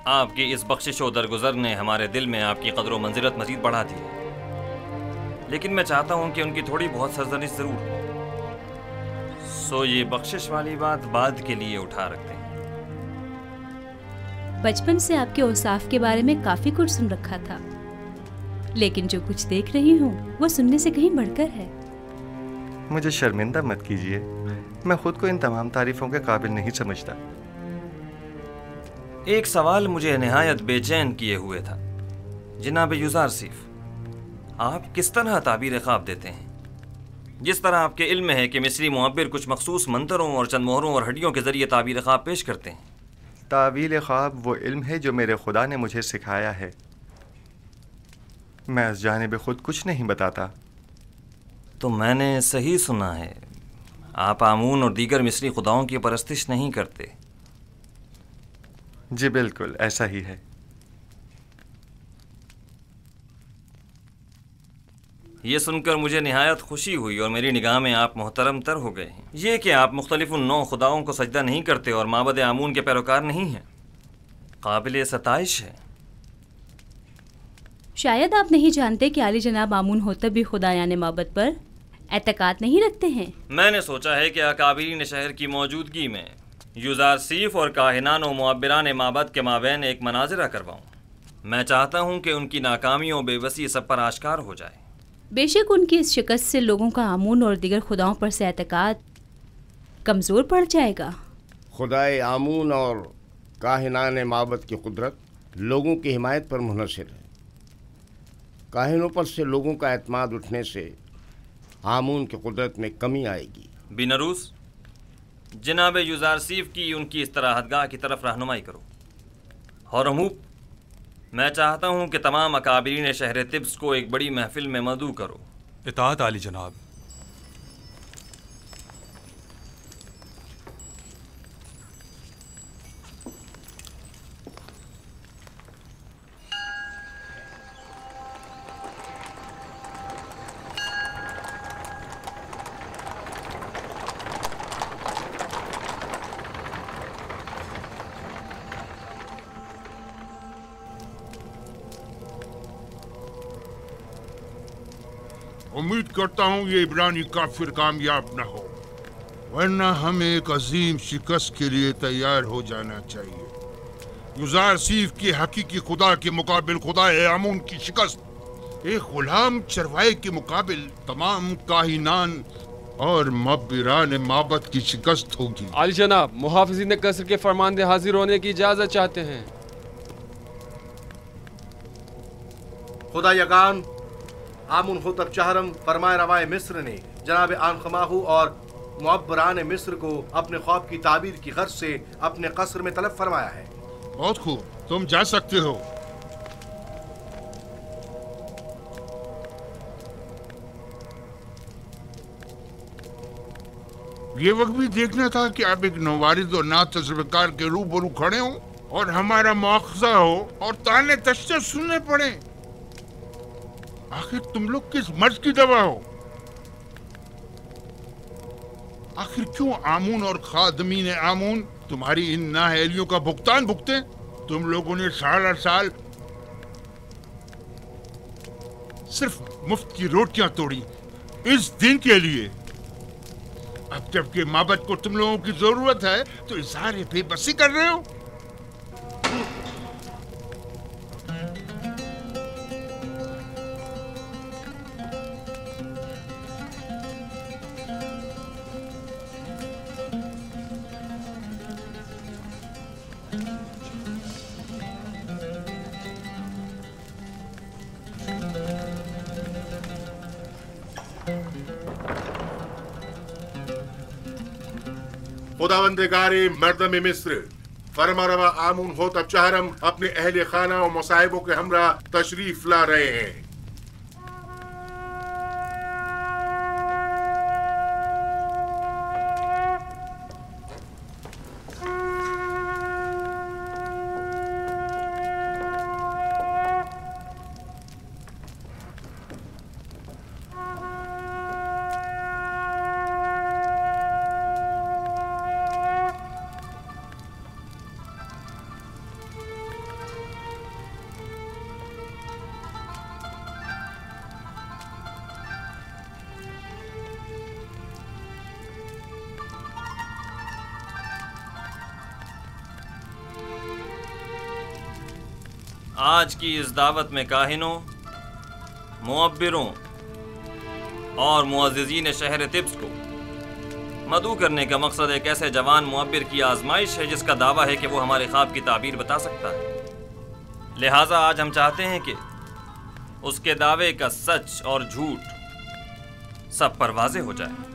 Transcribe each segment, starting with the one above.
آپ کی اس بخشش و درگزر نے ہمارے دل میں آپ کی قدر و منزلت مزید بڑھا دی ہے، لیکن میں چاہتا ہوں کہ ان کی تھوڑی بہت سرزنش ضرور ہو، سو یہ بخشش والی بات بعد کے لیے اٹھا رکھتے ہیں۔ بچپن سے آپ کے اوصاف کے بارے میں کافی کچھ سن رکھا تھا، لیکن جو کچھ دیکھ رہی ہوں وہ سننے سے کہیں بڑھ کر ہے۔ مجھے شرمندہ مت کیجیے، میں خود کو ان تمام تعریفوں کے قابل نہیں سمجھتا۔ ایک سوال مجھے نہایت بے چین کیے ہوئے تھا جناب یوزارسیف، آپ کس طرح تعبیر خواب دیتے ہیں؟ جس طرح آپ کے علم ہے کہ مصری معبر کچھ مخصوص منتروں اور چند مہروں اور ہڈیوں کے ذریعے تعبیر خواب پیش کرتے ہیں۔ تعویل خواب وہ علم ہے جو میرے خدا نے مجھے سکھایا ہے، میں از جانب خود کچھ نہیں بتاتا۔ تو میں نے صحیح سنا ہے، آپ آمون اور دیگر مصری خداؤں کی پرستش نہیں کرتے؟ جی بالکل ایسا ہی ہے۔ یہ سن کر مجھے نہایت خوشی ہوئی اور میری نگاہ میں آپ محترم تر ہو گئے ہیں۔ یہ کہ آپ مختلف نو خداؤں کو سجدہ نہیں کرتے اور معبد آمون کے پیروکار نہیں ہیں، قابل ستائش ہے۔ شاید آپ نہیں جانتے کہ عالی جناب آمون ہوتا بھی خدا یعنی معبد پر اعتقاد نہیں رکھتے ہیں۔ میں نے سوچا ہے کہ اکابرین شہر کی موجودگی میں یوزارسیف اور کاہنان و معبران معبد کے مابین ایک مناظرہ کرواؤں۔ میں چاہتا ہوں کہ ان کی ناکامی و بے بسی سب پر آشکار ہو جائے۔ بے شک ان کی اس شکست سے لوگوں کا آمون اور دیگر خداؤں پر سے اعتقاد کمزور پڑ جائے گا۔ خدائے آمون اور کاہنان معبد کی قدرت لوگوں کی حمایت پر منحصر ہے۔ کاہنوں پر سے لوگوں کا اعتماد اٹھنے سے آمون کی قدرت میں کمی آئے گی۔ بینروس، جناب یوزارسیف کی ان کی استراحت گاہ کی طرف رہنمائی کرو۔ ہورموپ، میں چاہتا ہوں کہ تمام اکابرین شہر طبس کو ایک بڑی محفل میں مدعو کرو۔ اطاعت عالی جناب۔ امید کرتا ہوں یہ عبرانی کافر کامیاب نہ ہو، ورنہ ہمیں ایک عظیم شکست کے لیے تیار ہو جانا چاہیے۔ یوزارسیف کی حقیقی خدا کے مقابل خدا آمون کی شکست ایک غلام چروائے کے مقابل تمام کاہنان اور معبران معبد کی شکست ہوگی۔ عالی جناب، محافظین قصر کے فرماندے حاضر ہونے کی اجازت چاہتے ہیں۔ خدا یگان آمون ہوتب چہرم فرمائے روائے مصر نے جناب آنخماہو اور معبران مصر کو اپنے خواب کی تعبیر کی غرض سے اپنے قصر میں طلب فرمایا ہے۔ بہت خوب، تم جا سکتے ہو۔ یہ وقت بھی دیکھنا تھا کہ آپ ایک نوارد اور نا تجربہ کار کے روبرو کھڑے ہوں اور ہمارا مواخذہ ہو اور تانے تشنے سننے پڑے۔ آخر تم لوگ کس مرض کی دوا ہو؟ آخر کیوں آمون اور خادمین آمون تمہاری ان نااہلیوں کا بھگتان بھگتے؟ تم لوگوں نے سال ہر سال صرف مفت کی روٹیاں توڑی اس دن کے لیے۔ اب جب کہ معبد کو تم لوگوں کی ضرورت ہے تو اظہار بے بسی کر رہے ہو۔ خداوندگار مردم مصر، فرما روا آمون ہوتب چہرم اپنے اہل خانہ و مصائبوں کے ہمراہ تشریف لا رہے ہیں۔ آج کی اس دعوت میں کاہنوں، معبروں اور معززین شہر طبس کو مدعو کرنے کا مقصد ایک ایسے جوان معبر کی آزمائش ہے جس کا دعویٰ ہے کہ وہ ہمارے خواب کی تعبیر بتا سکتا ہے۔ لہٰذا آج ہم چاہتے ہیں کہ اس کے دعوے کا سچ اور جھوٹ سب پر واضح ہو جائے۔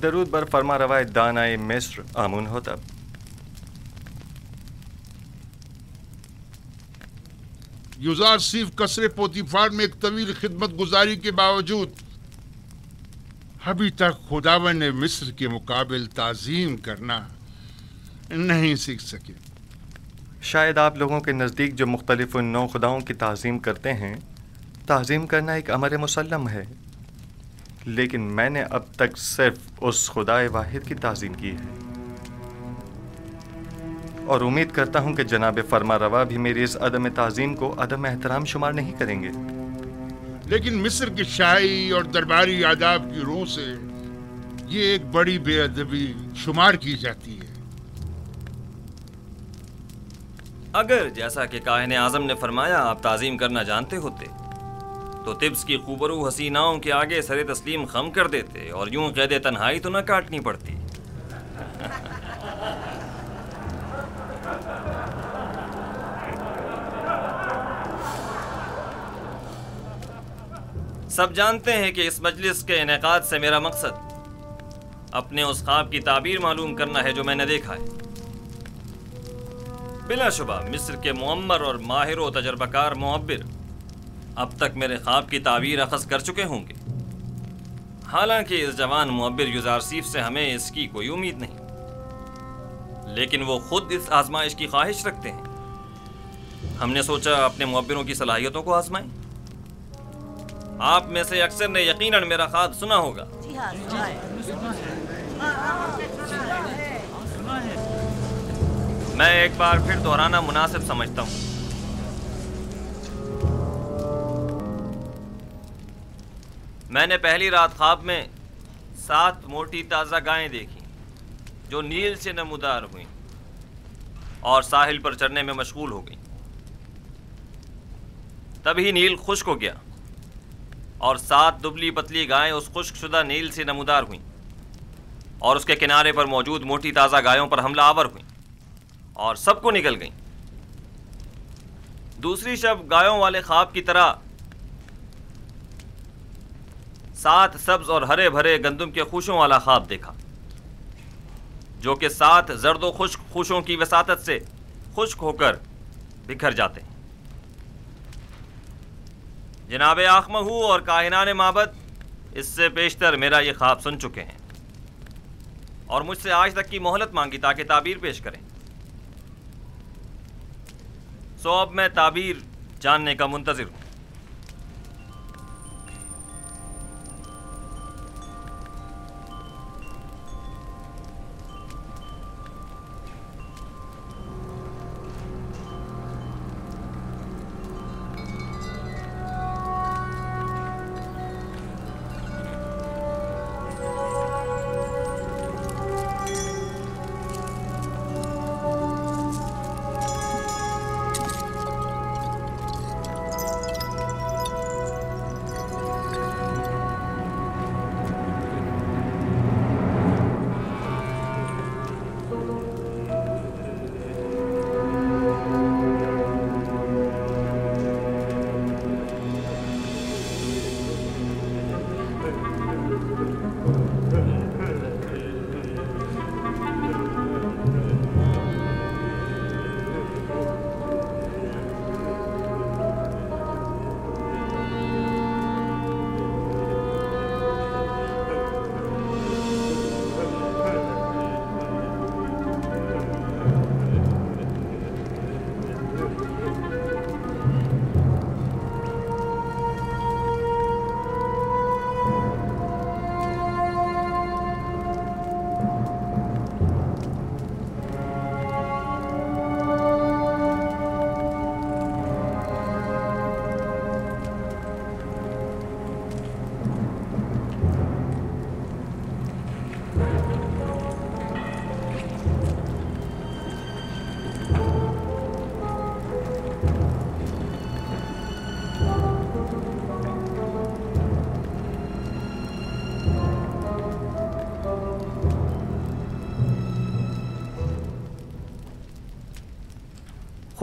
درود بر فرما روای دانای مصر آمون ہوتب۔ یوزارسیف قصر پوتیفار میں ایک طویل خدمت گزاری کے باوجود ابھی تک خداوند مصر کے مقابل تعظیم کرنا نہیں سیکھ سکے۔ شاید آپ لوگوں کے نزدیک جو مختلف نو خداؤں کی تعظیم کرتے ہیں، تعظیم کرنا ایک امر مسلم ہے، لیکن میں نے اب تک صرف اس خدائے واحد کی تعظیم کی ہے، اور امید کرتا ہوں کہ جناب فرما روا بھی میری اس عدم تعظیم کو عدم احترام شمار نہیں کریں گے۔ لیکن مصر کی شاہی اور درباری آداب کی روح سے یہ ایک بڑی بے ادبی شمار کی جاتی ہے۔ اگر جیسا کہ کاہن اعظم نے فرمایا آپ تعظیم کرنا جانتے ہوتے تو طبس کی خوبرو حسیناؤں کے آگے سر تسلیم خم کر دیتے اور یوں قید تنہائی تو نہ کاٹنی پڑتی۔ سب جانتے ہیں کہ اس مجلس کے انعقاد سے میرا مقصد اپنے اس خواب کی تعبیر معلوم کرنا ہے جو میں نے دیکھا ہے۔ بلا شبہ مصر کے معمر اور ماہر و تجربہ کار معبر اب تک میرے خواب کی تعبیر اخذ کر چکے ہوں گے، حالانکہ اس جوان معبر یوزارسیف سے ہمیں اس کی کوئی امید نہیں، لیکن وہ خود اس آزمائش کی خواہش رکھتے ہیں۔ ہم نے سوچا اپنے معبروں کی صلاحیتوں کو آزمائیں۔ آپ میں سے اکثر نے یقیناً میرا خواب سنا ہوگا۔ میں ایک بار پھر دہرانا مناسب سمجھتا ہوں۔ میں نے پہلی رات خواب میں 7 موٹی تازہ گائیں دیکھی جو نیل سے نمودار ہوئیں اور ساحل پر چرنے میں مشغول ہو گئیں۔ تبھی نیل خشک ہو گیا اور 7 دبلی پتلی گائیں اس خشک شدہ نیل سے نمودار ہوئیں اور اس کے کنارے پر موجود موٹی تازہ گایوں پر حملہ آور ہوئیں اور سب کو نگل گئیں۔ دوسری شب گایوں والے خواب کی طرح 7 سبز اور ہرے بھرے گندم کے خوشوں والا خواب دیکھا جو کہ 7 زرد و خشک خوشوں کی وساطت سے خشک ہو کر بکھر جاتے ہیں۔ جناب آخمہو اور کاہنان معبد اس سے پیشتر میرا یہ خواب سن چکے ہیں اور مجھ سے آج تک کی مہلت مانگی تاکہ تعبیر پیش کریں۔ سو اب میں تعبیر جاننے کا منتظر ہوں۔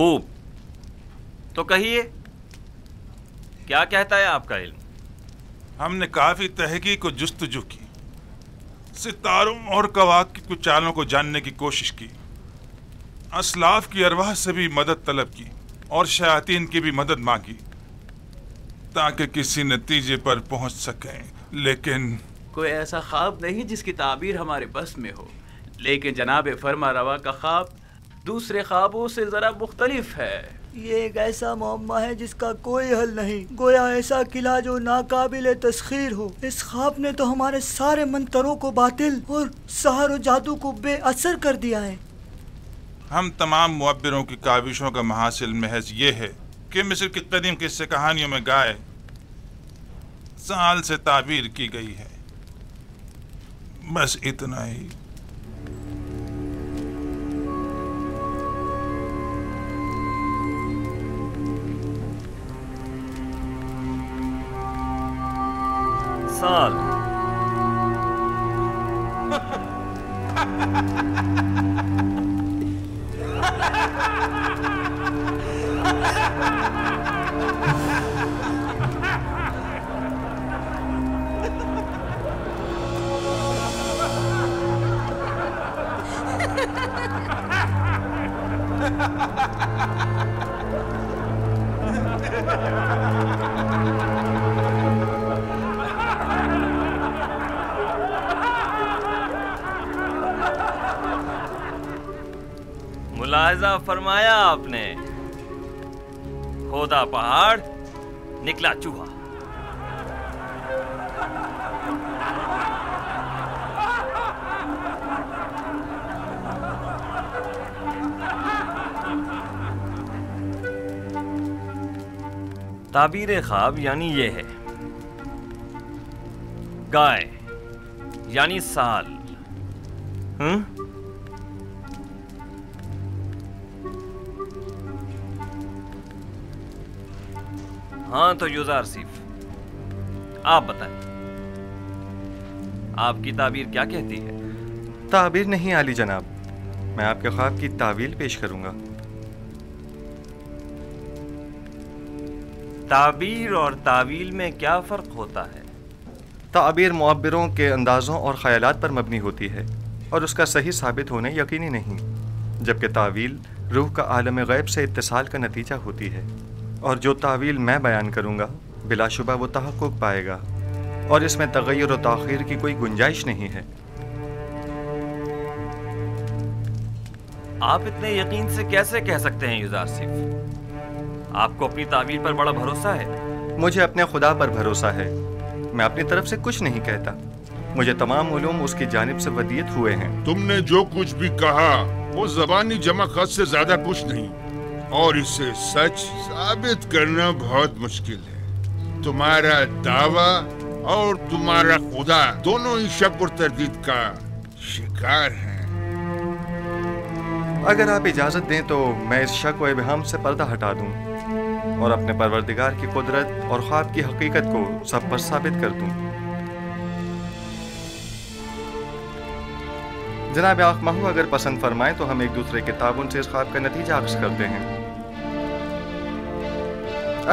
خوب، تو کہیے کیا کہتا ہے آپ کا علم؟ ہم نے کافی تحقیق و جستجو کی، ستاروں اور کواکب کی چالوں کو جاننے کی کوشش کی، اسلاف کی ارواح سے بھی مدد طلب کی اور شیاطین کی بھی مدد مانگی تاکہ کسی نتیجے پر پہنچ سکیں، لیکن کوئی ایسا خواب نہیں جس کی تعبیر ہمارے بس میں ہو، لیکن جناب فرما روا کا خواب دوسرے خوابوں سے ذرا مختلف ہے۔ یہ ایک ایسا معمہ ہے جس کا کوئی حل نہیں، گویا ایسا قلعہ جو ناقابل تسخیر ہو۔ اس خواب نے تو ہمارے سارے منتروں کو باطل اور سحر و جادو کو بے اثر کر دیا ہے۔ ہم تمام معبروں کی کاوشوں کا محاصل محض یہ ہے کہ مصر کی قدیم قصے کہانیوں میں گائے سال سے تعبیر کی گئی ہے، بس اتنا ہی۔ سال ملاحظہ فرمایا آپ نے، کھودا پہاڑ نکلا چوہا۔ تعبیر خواب یعنی یہ ہے، گائے یعنی سال۔ ہاں تو یوزار سیف، آپ بتائیں آپ کی تعبیر کیا کہتی ہے؟ تعبیر نہیں عالی جناب، میں آپ کے خواب کی تعویل پیش کروں گا۔ تعبیر اور تعویل میں کیا فرق ہوتا ہے؟ تعبیر معبروں کے اندازوں اور خیالات پر مبنی ہوتی ہے اور اس کا صحیح ثابت ہونا یقینی نہیں، جبکہ تعویل روح کا عالم غیب سے اتصال کا نتیجہ ہوتی ہے، اور جو تعویل میں بیان کروں گا بلا شبہ وہ تحقق پائے گا، اور اس میں تغیر و تاخیر کی کوئی گنجائش نہیں ہے۔ آپ اتنے یقین سے کیسے کہہ سکتے ہیں یوزار سیف؟ آپ کو اپنی تعبیر پر بڑا بھروسہ ہے؟ مجھے اپنے خدا پر بھروسہ ہے، میں اپنی طرف سے کچھ نہیں کہتا، مجھے تمام علوم اس کی جانب سے ودیت ہوئے ہیں۔ تم نے جو کچھ بھی کہا وہ زبانی جمع خط سے زیادہ کچھ نہیں، اور اسے سچ ثابت کرنا بہت مشکل ہے۔ تمہارا دعویٰ اور تمہارا خدا دونوں ہی شک اور تردید کا شکار ہیں۔ اگر آپ اجازت دیں تو میں اس شک و ابہام سے پردہ ہٹا دوں اور اپنے پروردگار کی قدرت اور خواب کی حقیقت کو سب پر ثابت کر دوں۔ جناب آنکھ ماہو اگر پسند فرمائیں تو ہم ایک دوسرے کے تعاون سے اس خواب کا نتیجہ عکس کرتے ہیں۔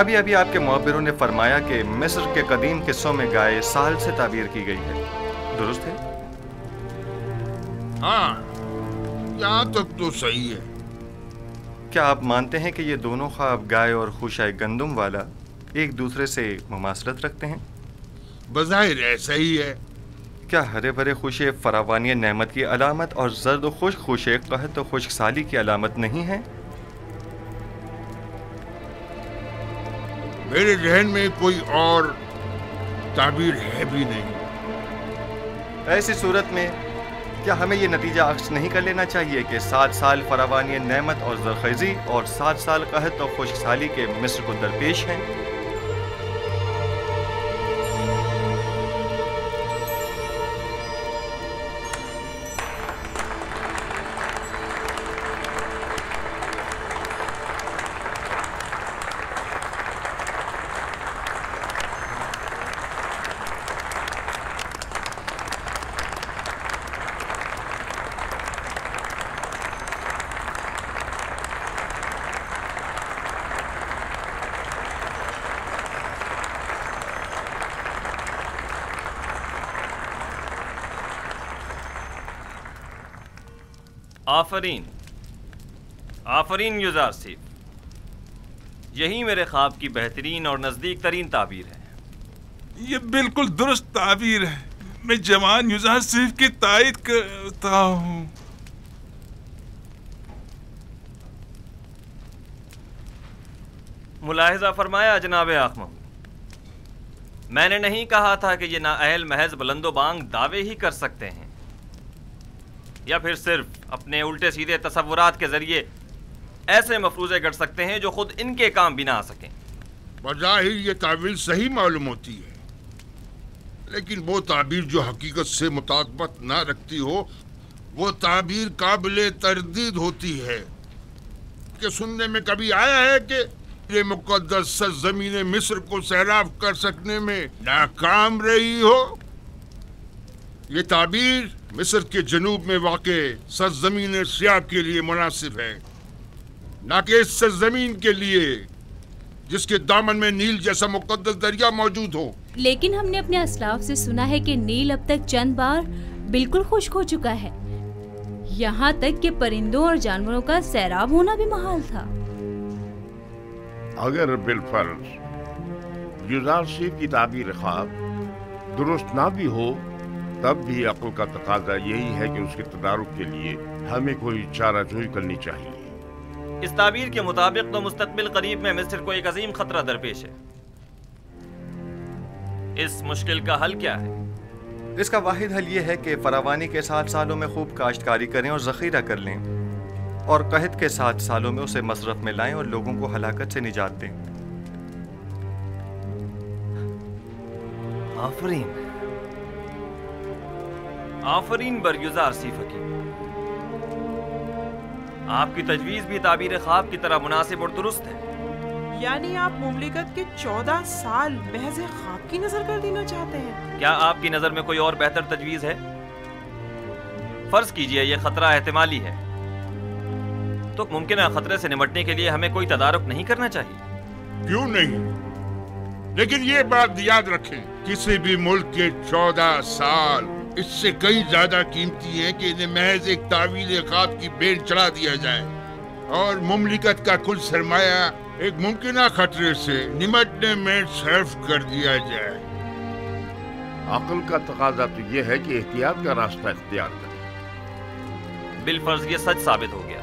ابھی آپ کے معبروں نے فرمایا کہ مصر کے قدیم قصوں میں گائے سال سے تعبیر کی گئی ہے، درست ہے؟ ہاں، یہاں تک تو صحیح ہے۔ کیا آپ مانتے ہیں کہ یہ دونوں خواب گائے اور خوشۂ گندم والا ایک دوسرے سے مماثلت رکھتے ہیں؟ بظاہر ایسا ہی ہے۔ کیا ہرے بھرے خوشے فراوانی نعمت کی علامت اور زرد و خشک خوشے قحط و خشک سالی کی علامت نہیں ہے؟ میرے ذہن میں کوئی اور تعبیر ہے بھی نہیں۔ ایسی صورت میں کیا ہمیں یہ نتیجہ عکس نہیں کر لینا چاہیے کہ 7 سال فراوانی نعمت اور زرخیزی اور 7 سال قحط اور خشک سالی کے مصر کو درپیش ہیں؟ आफरीन आफरीन युजारसीफ, यही मेरे ख्वाब की बेहतरीन और नज़दीक तरीन ताबीर है। ये बिल्कुल दुरुस्त ताबीर है। मैं जवान युजारसीफ की तायद करता हूँ। मुलाहिजा फरमाया जनाब आखमम, मैंने नहीं कहा था कि ये नाअहल महज बुलंदो बांग दावे ही कर सकते हैं या फिर सिर्फ अपने उल्टे सीधे तसव्वुरात के जरिए ऐसे मफरूज़े गढ़ सकते हैं जो खुद इनके काम भी ना आ सकें। बज़ाहिर ये ताबीर सही मालूम होती है, लेकिन वो ताबीर जो हकीकत से मुताबिकत ना रखती हो वो ताबीर काबिले तरदीद होती है। कि सुनने में कभी आया है कि ये मुक़द्दस सरज़मीन मिस्र को सैराब कर सकने में नाकाम रही हो? ये ताबीर मिस्र के जनूब में वाक़े सरज़मीन सियाब के लिए मुनासिब है, ना कि इस सरज़मीन के लिए जिसके दामन में नील जैसा मुक़द्दस दरिया मौजूद हो। लेकिन हमने अपने असलाफ से सुना है कि नील अब तक चंद बार बिल्कुल खुश्क हो चुका है, यहाँ तक कि परिंदों और जानवरों का सैराब होना भी महाल था। अगर बिलफर्ज युजारसीफ की ताबीर ख्वाब दुरुस्त ना भी हो, तब भी अक्ल का तकाजा यही है कि उसके तदारुक के लिए हमें कोई चाराजोई करनी चाहिए। इस ताबीर के मुताबिक तो मुस्तकबिल करीब में मिस्र को एक अजीम खतरा दरपेश है। इस मुश्किल का हल क्या है? इसका वाहिद हल ये है कि फरावानी के 7 सालों में खूब काश्तकारी करें और ज़ख़ीरा कर लें, और कहत के 7 सालों में उसे मसरफ में लाएं और लोगों को हलाकत से निजात दें। आफरीन आफरीन बर युजारसीफ हकीम, आपकी तजवीज़ भी ताबीर ख्वाब की तरह मुनासिब और दुरुस्त है। यानी आप मुमलिकत के 14 साल महज ख्वाब की नजर कर देना चाहते हैं? क्या आपकी नज़र में कोई और बेहतर तजवीज़ है? फर्ज कीजिए ये खतरा एहतिमाली है, तो मुमकिन खतरे से निपटने के लिए हमें कोई तदारुक नहीं करना चाहिए? क्यों नहीं, लेकिन ये बात याद रखें, किसी भी मुल्क के 14 साल इससे कई ज्यादा कीमती हैं कि इन्हें महज एक तावील ख्वाब की बेन चढ़ा दिया जाए और मुमलिकत का कुल सरमाया एक मुमकिन खतरे से निपटने में सर्फ कर दिया जाए। अक्ल का तकाजा तो यह है कि एहतियात का रास्ता इख्तियार करें। बिलफर्ज ये सच साबित हो गया,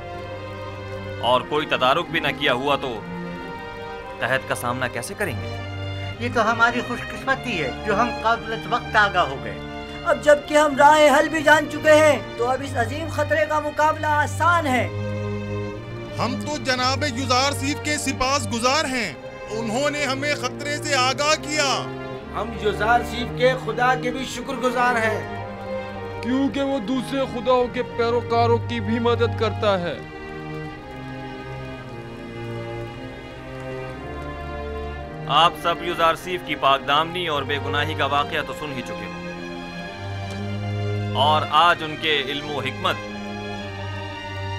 और कोई तदारुक भी न किया हुआ तो कहत का सामना कैसे करेंगे? ये तो हमारी खुशकिस्मती है जो हम काबिल वक्त आगाह हो गए। अब जबकि हम राह हल भी जान चुके हैं, तो अब इस अजीम खतरे का मुकाबला आसान है। हम तो जनाब युजारसीफ के सिपास गुजार हैं, उन्होंने हमें खतरे से आगाह किया। हम युजारसीफ के खुदा के भी शुक्रगुजार हैं, क्योंकि वो दूसरे खुदाओं के पैरोकारों की भी मदद करता है। आप सब युजारसीफ की पाकदामनी और बेगुनाही का वाकया तो सुन ही चुके हो, और आज उनके इल्म हिकमत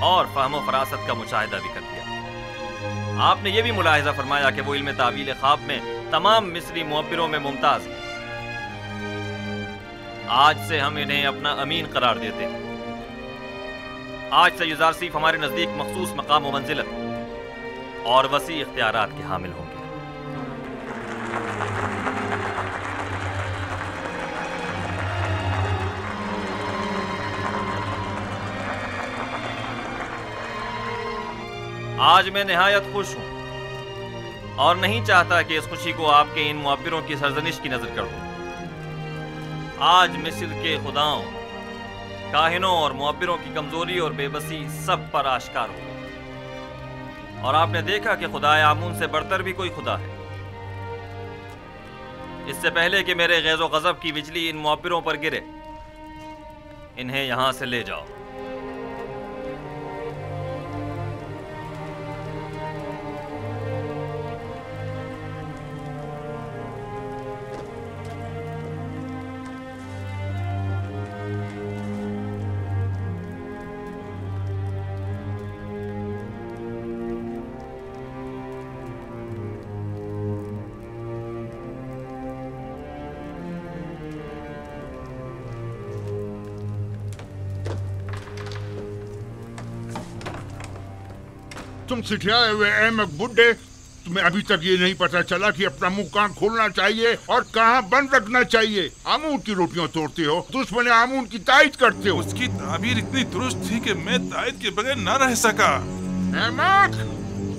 और फ़हम फरासत का मुशाहिदा भी कर दिया। आपने ये भी मुलाहिजा फरमाया कि वो इल्म तावील ख्वाब में तमाम मिस्री मुअब्बिरों में मुमताज़ है। आज से हम इन्हें अपना अमीन करार देते हैं। आज से युजारसीफ हमारे नज़दीक मखसूस मकाम व मंजिलत और वसी इख्तियारात के हामिल होंगे। आज मैं निहायत खुश हूं और नहीं चाहता कि इस खुशी को आपके इन मुअब्बिरों की सरजनिश की नजर कर दूं। आज मिस्र के खुदाओं, काहिनों और मुअब्बिरों की कमजोरी और बेबसी सब पर आश्कार हो गई, और आपने देखा कि खुदाए आमून से बढ़कर भी कोई खुदा है। इससे पहले कि मेरे गैज़ो गज़ब की बिजली इन मुअब्बिरों पर गिरे, इन्हें यहां से ले जाओ। तुम सिठियाए हुए अहमक बुड्ढे, तुम्हें अभी तक ये नहीं पता चला कि अपना मुंह कहाँ खोलना चाहिए और कहाँ बंद रखना चाहिए। आमून की रोटियां तोड़ते हो, दुश्मन आमून की तायद करते हो। उसकी ताबीर इतनी दुरुस्त थी कि मैं तायद के बगैर न रह सका। अहमक,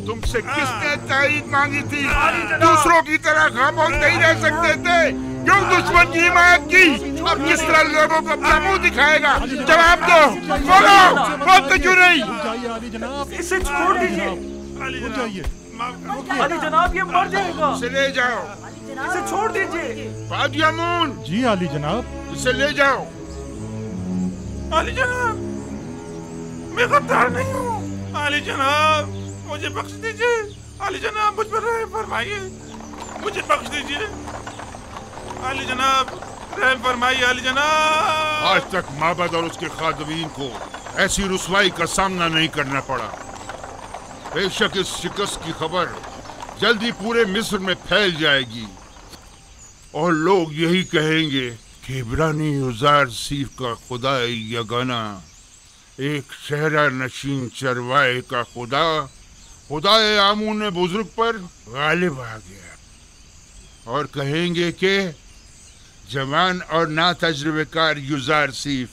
तुमसे किसने तायद मांगी थी? दूसरों की तरह खामोश नहीं रह सकते थे। क्यों दुश्मन की हिमायत की? अब किस तरह लोगों को अपना मुंह दिखाएगा? जवाब दो, बोलो, बोलते क्यों नहीं? इसे छोड़ दीजिए। अली जनाब, ये मर जाएगा। इसे ले जाओ। इसे छोड़ दीजिए। फाजी आमून। जी आली जनाब। इसे ले जाओ। अली जनाब, मैं गद्दार नहीं हूँ। अली जनाब, मुझे बख्श दीजिए। अली जनाब, मुझ पर रहम फरमाइए, मुझे बख्श दीजिए। अली जनाब, रहम फरमाइए। अली जनाब, आज तक माबद और उसके खादमीन को ऐसी रुसवाई का सामना नहीं करना पड़ा। बेशक इस शिकस्त की खबर जल्दी पूरे मिस्र में फैल जाएगी और लोग यही कहेंगे कि इब्रानी युजार सीफ का खुदा यगाना, एक शहरा नशीन चरवाहे का खुदाए आमून बुजुर्ग पर गालिब आ गया। और कहेंगे कि जवान और ना तजुर्बेकार युजार सीफ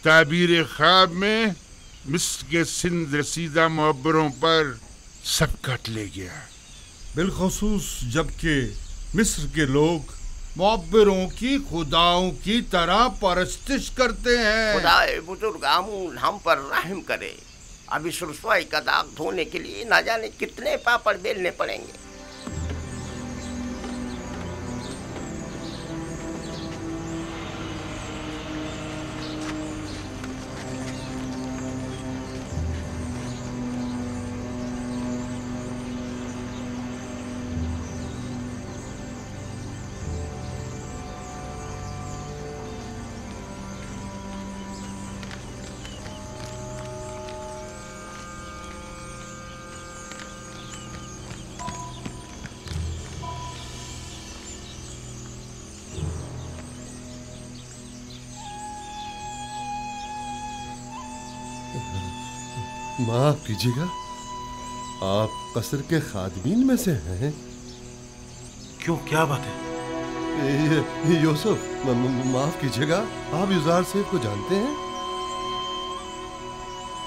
ताबीर ख्वाब में मिस्र के सिंध रसीदा मुअब्बरों पर सबकत ले गया। बिलखसूस जबकि मिस्र के लोग मुअब्बरों की खुदाओं की तरह परस्तिश करते हैं। खुदाए बुजुर्ग आमून हम पर रहम करे। अब इस रुसवाई का दाग धोने के लिए ना जाने कितने पापड़ बेलने पड़ेंगे। माफ कीजिएगा, आप कसर के खादमीन में से हैं? क्यों, क्या बात है? यूसुफ, माफ कीजिएगा, आप युजार सेफ को जानते हैं?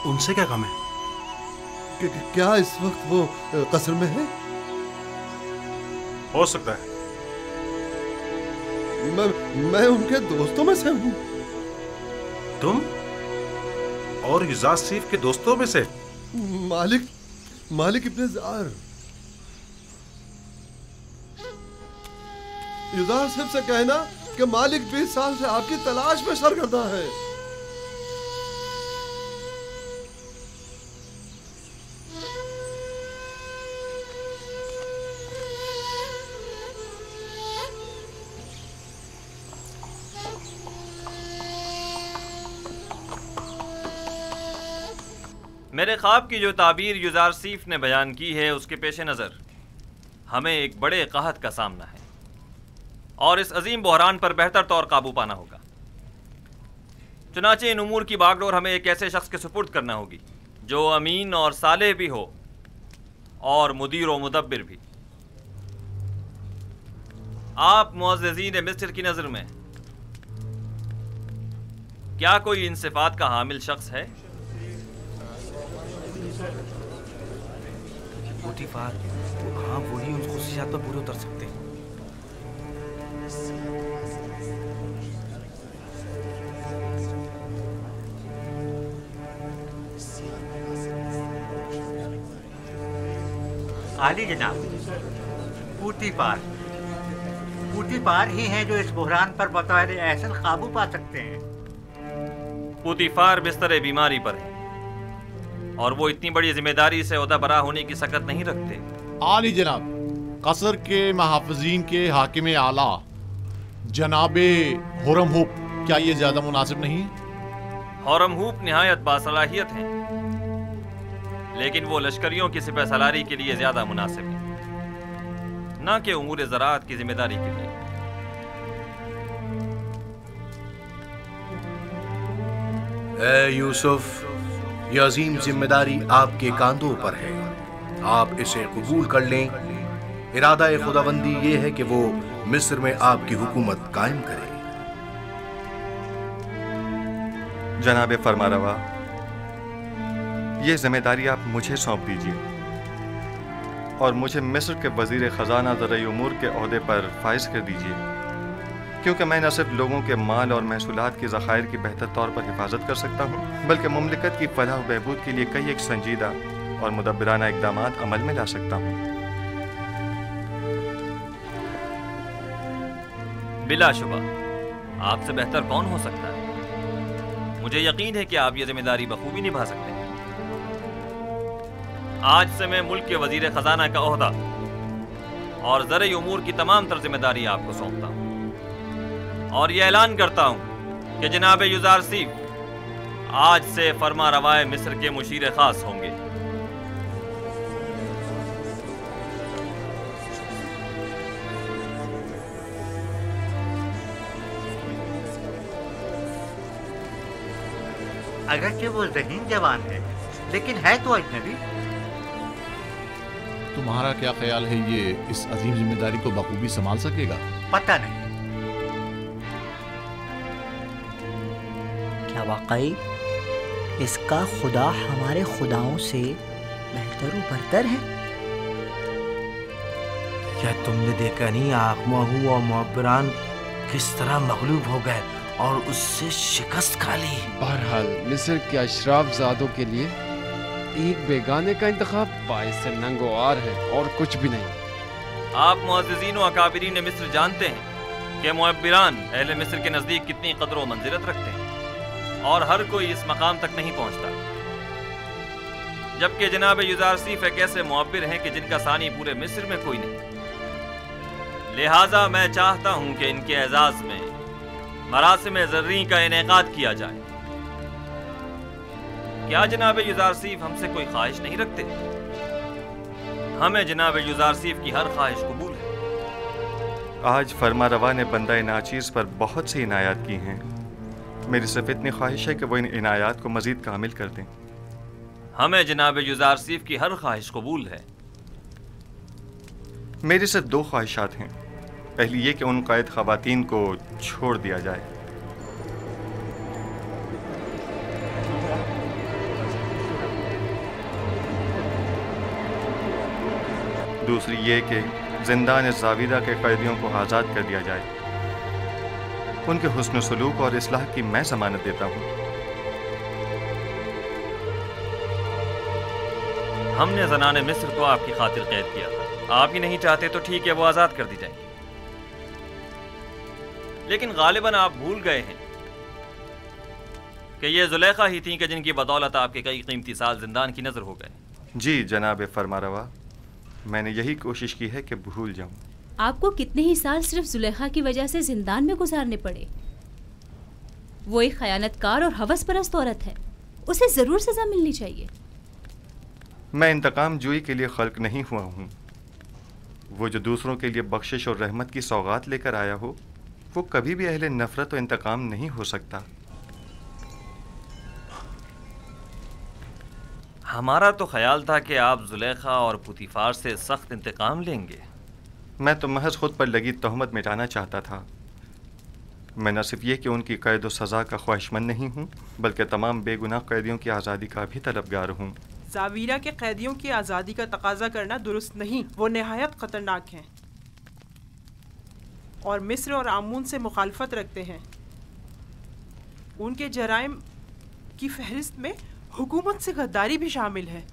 उनसे क्या काम है? क्या इस वक्त वो कसर में है? हो सकता है। मैं उनके दोस्तों में से हूँ। तुम और युजार सीफ के दोस्तों में से? मालिक इब्ने जार। युजार सेफ से कहना कि मालिक 20 साल से आपकी तलाश में सरगर्दा है। मेरे ख्वाब की जो ताबीर युजार सीफ ने बयान की है, उसके पेश नज़र हमें एक बड़े कहत का सामना है और इस अजीम बहरान पर बेहतर तौर काबू पाना होगा। चुनाचे इन उमूर की बागडोर हमें एक ऐसे शख्स के सुपुर्द करना होगी जो अमीन और सालेह भी हो और मुदीर व मुदब्बिर भी। आप मुअज़्ज़िज़ीन मिस्र की नज़र में क्या कोई इन सिफात का हामिल शख्स है? पोतीफार, हाँ, वही उन खुशियात पर पूरे उतर सकते हैं। आली जनाब, पूतीफार ही हैं जो इस बुहरान पर बतौर एहसन काबू पा सकते हैं। पूतीफार बिस्तर बीमारी पर है और वो इतनी बड़ी जिम्मेदारी से ओहदा बरा होने की सकत नहीं रखते। आली जनाब, कसर के महाफिजीन के हाकिम आला जनाबे हुरमहूप, क्या ये ज्यादा मुनासिब नहीं? हुरमहूप निहायत बासलाहियत हैं, लेकिन वो लश्करियों की सिपह सलारी के लिए ज्यादा मुनासिब है, ना कि उमूर ज़राअत की जिम्मेदारी के लिए। ए यूसुफ, ये अजीम जिम्मेदारी आपके कांधों पर है। आप इसे कबूल कर लें। इरादा खुदाबंदी ये है कि वो मिस्र में आपकी हुकूमत कायम करे। जनाब फरमारवा, ये जिम्मेदारी आप मुझे सौंप दीजिए और मुझे मिस्र के वजीर ख़जाना ज़राई उमूर के ओहदे पर फाइज कर दीजिए, क्योंकि मैं न सिर्फ लोगों के माल और महसूलात की ज़खायर की बेहतर तौर पर हिफाजत कर सकता हूँ, बल्कि मुमलिकत की फलाह व बहबूद के लिए कई एक संजीदा और मुदब्बिराना इक़दामात अमल में ला सकता हूँ। बिलाशुबा आपसे बेहतर कौन हो सकता है। मुझे यकीन है कि आप ये जिम्मेदारी बखूबी निभा सकते हैं। आज से मैं मुल्क के वजीर खजाना का ओहदा और ज़राई उमूर की तमाम तर जिम्मेदारी आपको सौंपता हूँ और ये ऐलान करता हूँ कि जनाब युज़ारसीफ आज से फरमा रवाए मिस्र के मुशीर खास होंगे। अगरचे वो ज़हीन जवान है, लेकिन है तो अजनबी। तुम्हारा क्या ख्याल है, ये इस अजीम जिम्मेदारी को बखूबी संभाल सकेगा? पता नहीं। क्या वाकई इसका खुदा हमारे खुदाओं से बेहतर बरतर है? क्या तुमने देखा नहीं आखमाहू और मुअब्बरान किस तरह मगलूब हो गए और उससे शिकस्त खा ली। बहरहाल मिस्र के अशराफ ज़ादों के लिए एक बेगाने का इंतखाब बाइस नंगोआर है और कुछ भी नहीं। आप मुअज़्ज़िज़ीन व अकाबिरीन मिस्र जानते हैं कि मुअब्बिरान अहले मिस्र के नज़दीक कितनी कदर व मंजिलत रखते हैं और हर कोई इस मकाम तक नहीं पहुंचता, जबकि जनाब युज़ारसीफ एक ऐसे मुअब्बिर हैं कि जिनका सानी पूरे मिस्र में कोई नहीं। लिहाजा मैं चाहता हूं कि इनके एजाज़ में मरासिम ज़र्री का इनेकाद किया जाए। क्या जनाब युज़ारसीफ हमसे कोई ख्वाहिश नहीं रखते? हमें जनाब युज़ारसीफ की हर ख्वाहिश कबूल है। आज फरमा रवा ने बंदा नाचीज़ पर बहुत सी इनायात की हैं। मेरी सिर्फ इतनी ख्वाहिश है कि वो इन इनायात को मज़ीद कामिल कर दें। हमें जनाब युज़ारसीफ की हर ख्वाहिश कबूल है। मेरी सिर्फ दो ख्वाहिशात हैं। पहली ये कि उन क़ैद ख़वातीन को छोड़ दिया जाए। दूसरी ये कि ज़िंदान ज़ाविदा के कैदियों को आज़ाद कर दिया जाए। उनके हुस्न सलूक और इस्लाह की मैं ज़मानत देता हूँ। हमने ज़नाने मिस्र को आपकी खातिर कैद किया था। आप ही नहीं चाहते तो ठीक है, वो आज़ाद कर दी जाएंगी, लेकिन गालिबन आप भूल गए हैं कि ये जुलेखा ही थी कि जिनकी बदौलत आपके कई कीमती साल जिंदान की नज़र हो गए। जी जनाब फरमारवा, मैंने यही कोशिश की है कि भूल जाऊं। आपको कितने ही साल सिर्फ जुलेखा की वजह से जिंदान में गुजारने पड़े। वो एक खयानतकार और हवस परस्त औरत है, उसे जरूर सजा मिलनी चाहिए। मैं इंतकाम जुई के लिए खल्क नहीं हुआ हूँ। वो जो दूसरों के लिए बख्शिश और रहमत की सौगात लेकर आया हो, वो कभी भी अहले नफरत और इंतकाम नहीं हो सकता। हमारा तो ख्याल था कि आप जुलेखा और पुतीफार से सख्त इंतकाम लेंगे। मैं तो महज खुद पर लगी तहमत मिटाना चाहता था। मैं न सिर्फ ये कि उनकी कैद व सज़ा का ख्वाहिशमंद नहीं हूँ, बल्कि तमाम बेगुनाह कैदियों की आज़ादी का भी तलबगार हूँ। ज़ावीरा के कैदियों की आज़ादी का तकाजा करना दुरुस्त नहीं, वो नहायत ख़तरनाक हैं और मिस्र और आमून से मुखालफत रखते हैं। उनके जराइम की फहरिस्त में हुकूमत से गद्दारी भी शामिल है।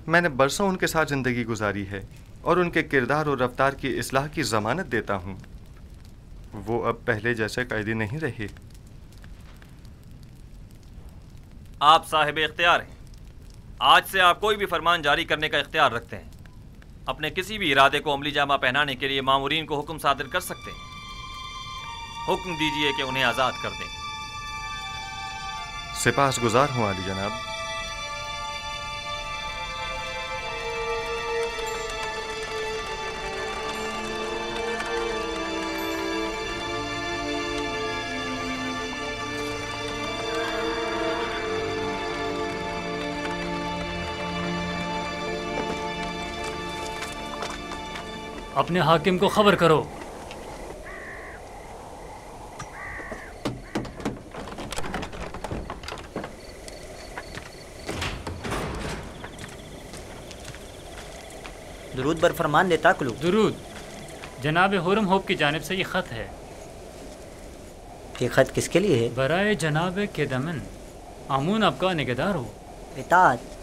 मैंने बरसों उनके साथ ज़िंदगी गुजारी है और उनके किरदार और रफ्तार की इस्लाह की ज़मानत देता हूँ। वो अब पहले जैसे कैदी नहीं रहे। आप साहिब इख्तियार हैं। आज से आप कोई भी फरमान जारी करने का इख्तियार रखते हैं। अपने किसी भी इरादे को अमली जामा पहनाने के लिए मामूरीन को हुक्म सादिर कर सकते हैं। हुक्म दीजिए कि उन्हें आज़ाद कर दें। सिपाहसगुजार हूँ आली जनाब। اپنے حاکم کو خبر کرو۔ درود بر فرمان دیتا کلو۔ درود۔ جناب ہورم ہوپ کی جانب سے یہ خط ہے۔ یہ خط کس کے لیے ہے؟ برائے جناب کیدمن، آمون آپ کا نگہدار ہو۔ اطاعت۔